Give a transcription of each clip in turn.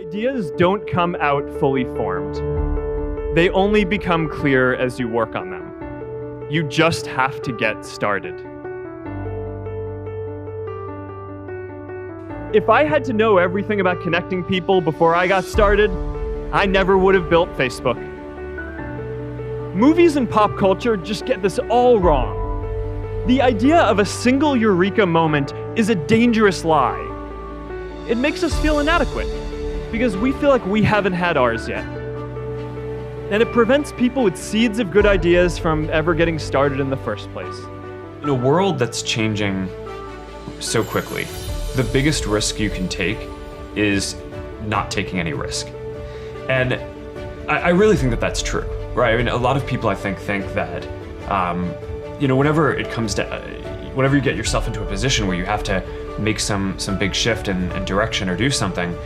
Ideas don't come out fully formed. They only become clear as you work on them. You just have to get started. If I had to know everything about connecting people before I got started, I never would have built Facebook. Movies and pop culture just get this all wrong. The idea of a single eureka moment is a dangerous lie. It makes us feel inadequate because we feel like we haven't had ours yet. And it prevents people with seeds of good ideas from ever getting started in the first place. In a world that's changing so quickly, the biggest risk you can take is not taking any risk. And I really think that that's true, right? I mean, a lot of people I think that, whenever it comes to, whenever you get yourself into a position where you have to make some big shift in direction or do something,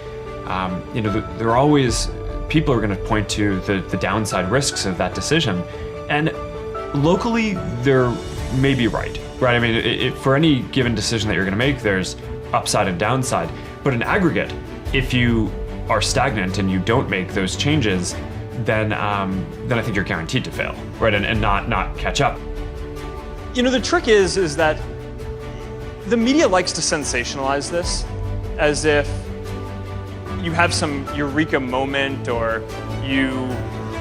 there are always people are going to point to the downside risks of that decision. And locally, they're maybe right? I mean, for any given decision that you're going to make, there's upside and downside. But in aggregate, if you are stagnant and you don't make those changes, then I think you're guaranteed to fail, right? And not catch up. The trick is that the media likes to sensationalize this as if you have some eureka moment or you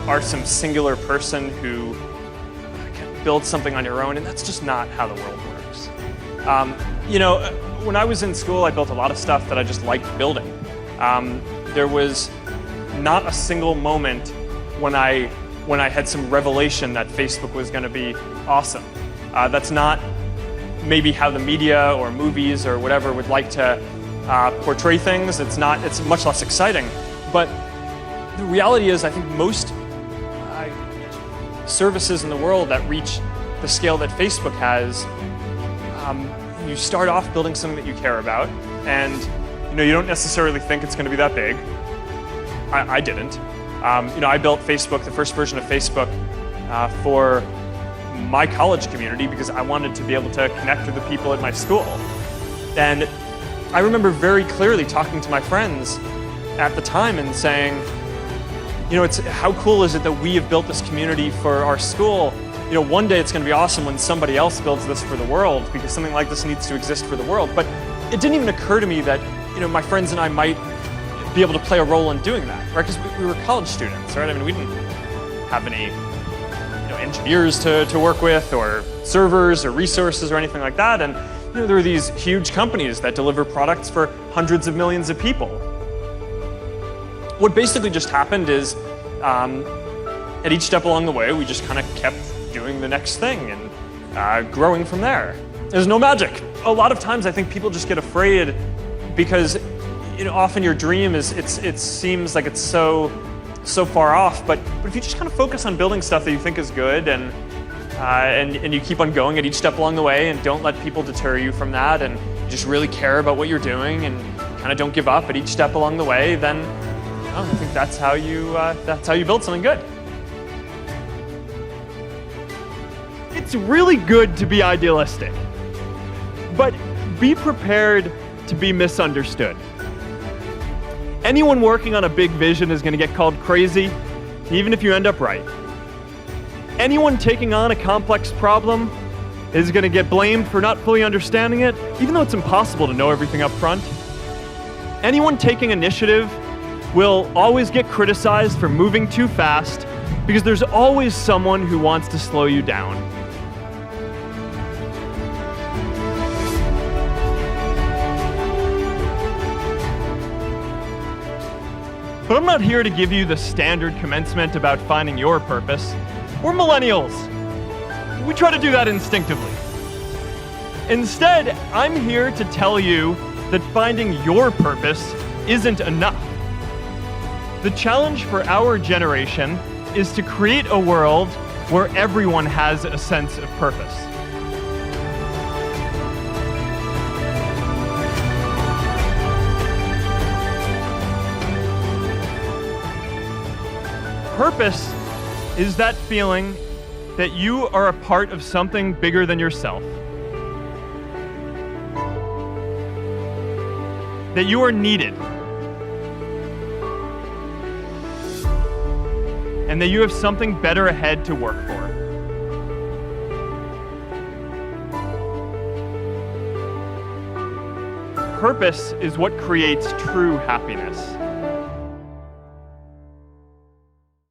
are some singular person who can build something on your own, and that's just not how the world works. When I was in school, I built a lot of stuff that I just liked building. There was not a single moment when I had some revelation that Facebook was going to be awesome. That's not maybe how the media or movies or whatever would like to portray things. It's much less exciting. But the reality is, I think most services in the world that reach the scale that Facebook has, you start off building something that you care about, and you don't necessarily think it's going to be that big. I didn't. I built Facebook, the first version of Facebook, for my college community because I wanted to be able to connect with the people at my school. And I remember very clearly talking to my friends at the time and saying, how cool is it that we have built this community for our school? One day it's going to be awesome when somebody else builds this for the world, because something like this needs to exist for the world. But it didn't even occur to me that, my friends and I might be able to play a role in doing that, right? Because we were college students, right? I mean, we didn't have any engineers to work with, or servers or resources or anything like that. And there are these huge companies that deliver products for hundreds of millions of people. What basically just happened is, at each step along the way, we just kind of kept doing the next thing and growing from there. There's no magic. A lot of times I think people just get afraid because often your dream it seems like it's so far off, but if you just kind of focus on building stuff that you think is good and you keep on going at each step along the way and don't let people deter you from that, and you just really care about what you're doing and kind of don't give up at each step along the way, then I think that's how you build something good. It's really good to be idealistic, but be prepared to be misunderstood. Anyone working on a big vision is going to get called crazy, even if you end up right. Anyone taking on a complex problem is going to get blamed for not fully understanding it, even though it's impossible to know everything up front. Anyone taking initiative will always get criticized for moving too fast, because there's always someone who wants to slow you down. But I'm not here to give you the standard commencement about finding your purpose. We're millennials. We try to do that instinctively. Instead, I'm here to tell you that finding your purpose isn't enough. The challenge for our generation is to create a world where everyone has a sense of purpose. Purpose is that feeling that you are a part of something bigger than yourself. That you are needed. and that you have something better ahead to work for. Purpose is what creates true happiness.